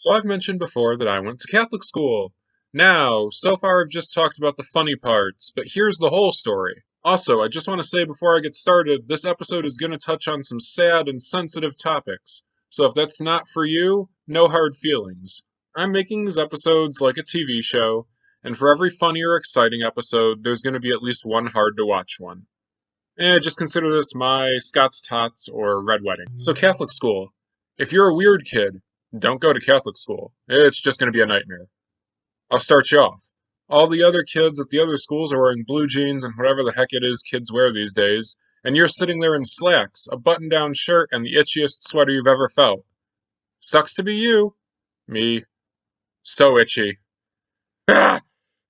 So I've mentioned before that I went to Catholic school. Now, so far I've just talked about the funny parts, but here's the whole story. Also, I just want to say before I get started, this episode is going to touch on some sad and sensitive topics. So if that's not for you, no hard feelings. I'm making these episodes like a TV show, and for every funny or exciting episode, there's going to be at least one hard to watch one. Just consider this my Scott's Tots or Red Wedding. So Catholic school. If you're a weird kid, don't go to Catholic school. It's just going to be a nightmare. I'll start you off. All the other kids at the other schools are wearing blue jeans and whatever the heck it is kids wear these days, and you're sitting there in slacks, a button-down shirt, and the itchiest sweater you've ever felt. Sucks to be you. Me. So itchy. Ah!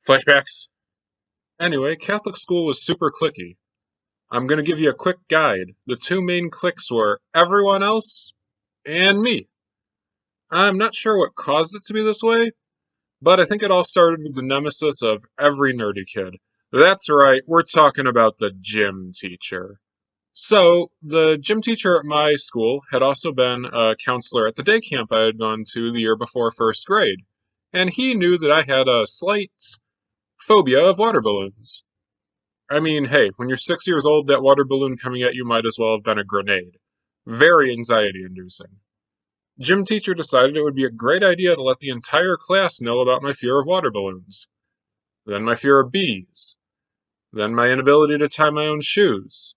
Flashbacks. Anyway, Catholic school was super cliquey. I'm going to give you a quick guide. The two main cliques were everyone else and me. I'm not sure what caused it to be this way, but I think it all started with the nemesis of every nerdy kid. That's right, we're talking about the gym teacher. So, the gym teacher at my school had also been a counselor at the day camp I had gone to the year before first grade, and he knew that I had a slight phobia of water balloons. I mean, hey, when you're 6 years old, that water balloon coming at you might as well have been a grenade. Very anxiety inducing. Gym teacher decided it would be a great idea to let the entire class know about my fear of water balloons. Then my fear of bees. Then my inability to tie my own shoes.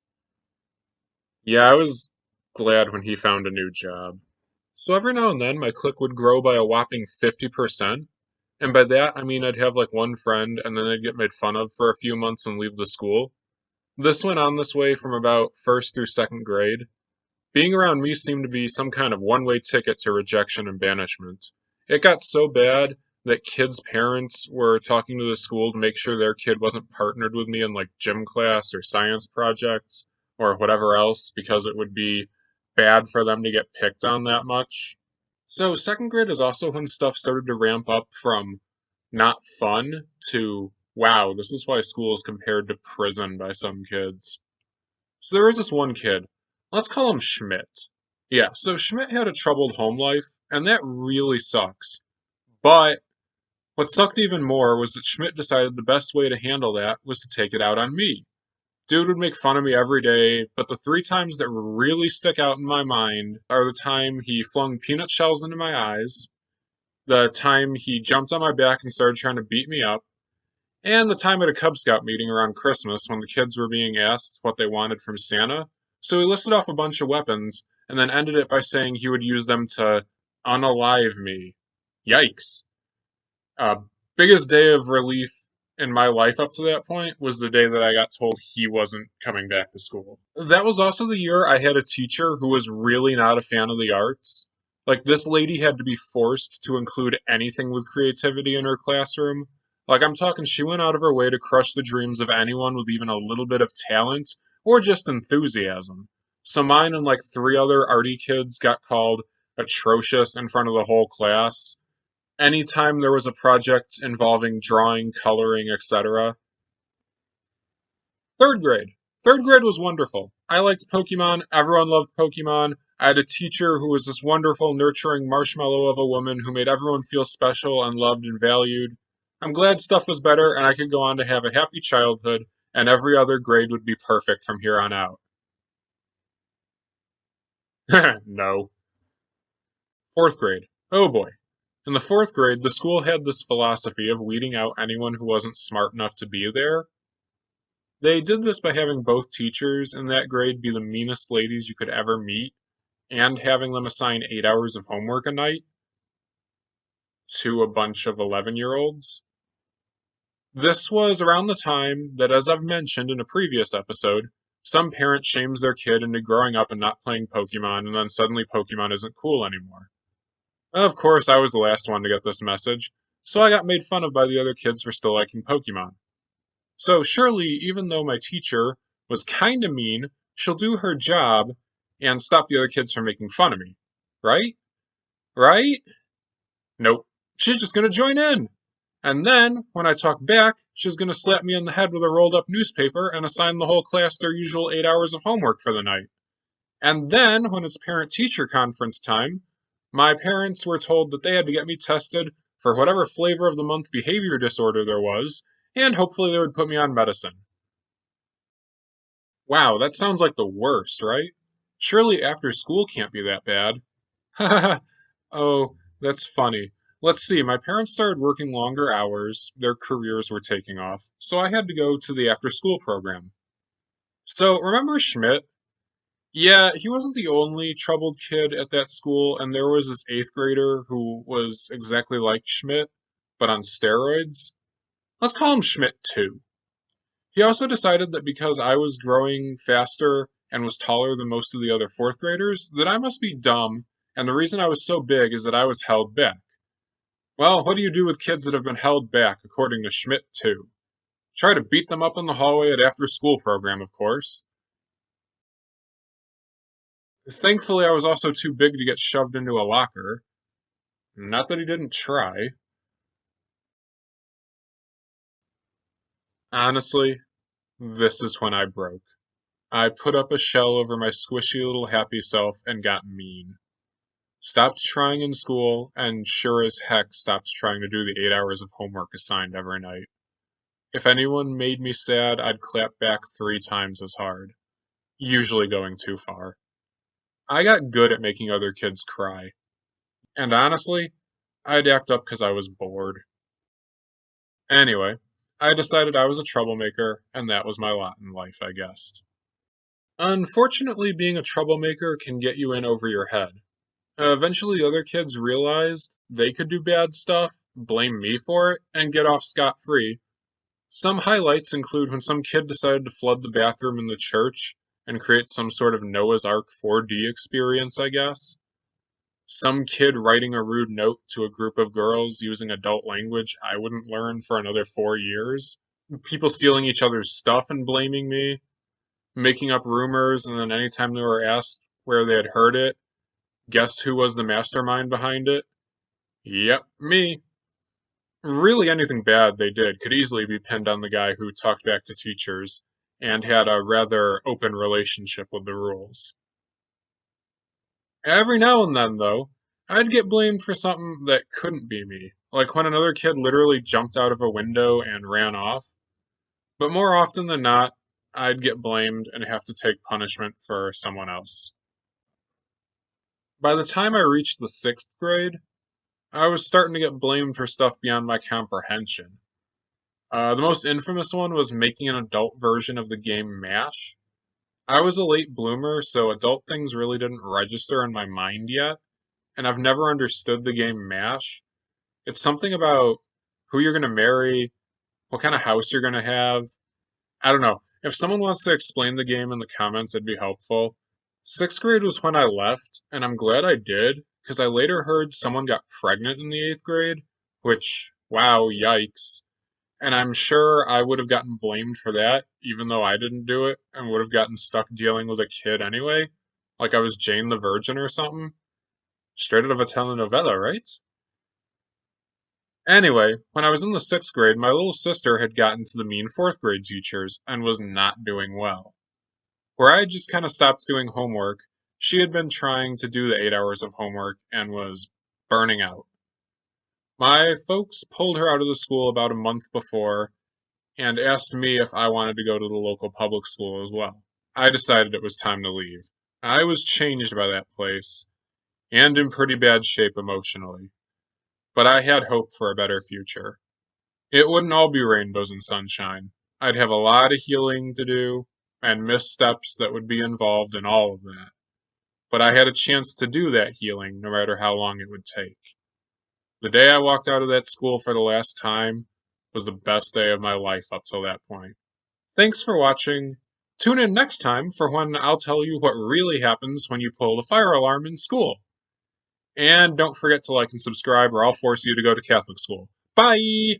Yeah, I was glad when he found a new job. So every now and then my clique would grow by a whopping 50%. And by that, I mean I'd have like one friend and then I'd get made fun of for a few months and leave the school. This went on this way from about first through second grade. Being around me seemed to be some kind of one-way ticket to rejection and banishment. It got so bad that kids' parents were talking to the school to make sure their kid wasn't partnered with me in like gym class or science projects or whatever else because it would be bad for them to get picked on that much. So second grade is also when stuff started to ramp up from not fun to wow, this is why school is compared to prison by some kids. So there was this one kid. Let's call him Schmidt. Yeah, so Schmidt had a troubled home life, and that really sucks. But what sucked even more was that Schmidt decided the best way to handle that was to take it out on me. Dude would make fun of me every day, but the three times that really stick out in my mind are the time he flung peanut shells into my eyes, the time he jumped on my back and started trying to beat me up, and the time at a Cub Scout meeting around Christmas when the kids were being asked what they wanted from Santa. So he listed off a bunch of weapons and then ended it by saying he would use them to unalive me. Yikes. Uh, Biggest day of relief in my life up to that point was the day that I got told he wasn't coming back to school. That was also the year I had a teacher who was really not a fan of the arts. Like, this lady had to be forced to include anything with creativity in her classroom. Like, I'm talking, she went out of her way to crush the dreams of anyone with even a little bit of talent or just enthusiasm. So mine and like three other arty kids got called atrocious in front of the whole class anytime there was a project involving drawing, coloring, etc. Third grade. Third grade was wonderful. I liked Pokemon. Everyone loved Pokemon. I had a teacher who was this wonderful, nurturing marshmallow of a woman who made everyone feel special and loved and valued. I'm glad stuff was better and I could go on to have a happy childhood, and every other grade would be perfect from here on out. No. Fourth grade. Oh boy. In the fourth grade, the school had this philosophy of weeding out anyone who wasn't smart enough to be there. They did this by having both teachers in that grade be the meanest ladies you could ever meet and having them assign 8 hours of homework a night to a bunch of 11-year-olds. This was around the time that, as I've mentioned in a previous episode, some parent shames their kid into growing up and not playing Pokemon, and then suddenly Pokemon isn't cool anymore. Of course, I was the last one to get this message, so I got made fun of by the other kids for still liking Pokemon. So surely, even though my teacher was kinda mean, she'll do her job and stop the other kids from making fun of me. Right? Right? Nope. She's just gonna join in. And then, when I talk back, she's gonna slap me in the head with a rolled up newspaper and assign the whole class their usual 8 hours of homework for the night. And then, when it's parent teacher conference time, My parents were told that they had to get me tested for whatever flavor of the month behavior disorder there was, and hopefully they would put me on medicine. Wow, that sounds like the worst, right? Surely after school can't be that bad. Haha. Oh, that's funny. Let's see, my parents started working longer hours, their careers were taking off, so I had to go to the after school program. So, remember Schmidt? Yeah, he wasn't the only troubled kid at that school, and there was this eighth grader who was exactly like Schmidt, but on steroids. Let's call him Schmidt 2. He also decided that because I was growing faster and was taller than most of the other fourth graders, that I must be dumb, and the reason I was so big is that I was held back. Well, what do you do with kids that have been held back, according to Schmidt 2? Try to beat them up in the hallway at after school program, of course. Thankfully, I was also too big to get shoved into a locker. Not that he didn't try. Honestly, this is when I broke. I put up a shell over my squishy little happy self and got mean. Stopped trying in school, and sure as heck stopped trying to do the 8 hours of homework assigned every night. If anyone made me sad, I'd clap back 3 times as hard, usually going too far. I got good at making other kids cry. And honestly, I'd act up because I was bored. Anyway, I decided I was a troublemaker, and that was my lot in life, I guessed. Unfortunately, being a troublemaker can get you in over your head. Eventually, other kids realized they could do bad stuff, blame me for it, and get off scot-free. Some highlights include when some kid decided to flood the bathroom in the church and create some sort of Noah's Ark 4D experience, I guess. Some kid writing a rude note to a group of girls using adult language I wouldn't learn for another 4 years. People stealing each other's stuff and blaming me. Making up rumors, and then anytime they were asked where they had heard it, guess who was the mastermind behind it? Yep, me. Really, anything bad they did could easily be pinned on the guy who talked back to teachers and had a rather open relationship with the rules. Every now and then, though, I'd get blamed for something that couldn't be me, like when another kid literally jumped out of a window and ran off. But more often than not, I'd get blamed and have to take punishment for someone else. By the time I reached the sixth grade, I was starting to get blamed for stuff beyond my comprehension. The most infamous one was making an adult version of the game MASH. I was a late bloomer, so adult things really didn't register in my mind yet, and I've never understood the game MASH. It's something about who you're going to marry, what kind of house you're going to have. I don't know. If someone wants to explain the game in the comments, it'd be helpful. Sixth grade was when I left, and I'm glad I did, because I later heard someone got pregnant in the eighth grade, which, wow, yikes. And I'm sure I would have gotten blamed for that, even though I didn't do it, and would have gotten stuck dealing with a kid anyway. Like I was Jane the Virgin or something. Straight out of a telenovela, right? Anyway, when I was in the sixth grade, my little sister had gotten to the mean fourth grade teachers and was not doing well. Where I had just kind of stopped doing homework, she had been trying to do the 8 hours of homework and was burning out. My folks pulled her out of the school about a month before and asked me if I wanted to go to the local public school as well. I decided it was time to leave. I was changed by that place and in pretty bad shape emotionally, but I had hope for a better future. It wouldn't all be rainbows and sunshine. I'd have a lot of healing to do and missteps that would be involved in all of that. But I had a chance to do that healing no matter how long it would take. The day I walked out of that school for the last time was the best day of my life up till that point. Thanks for watching. Tune in next time for when I'll tell you what really happens when you pull the fire alarm in school. And don't forget to like and subscribe or I'll force you to go to Catholic school. Bye!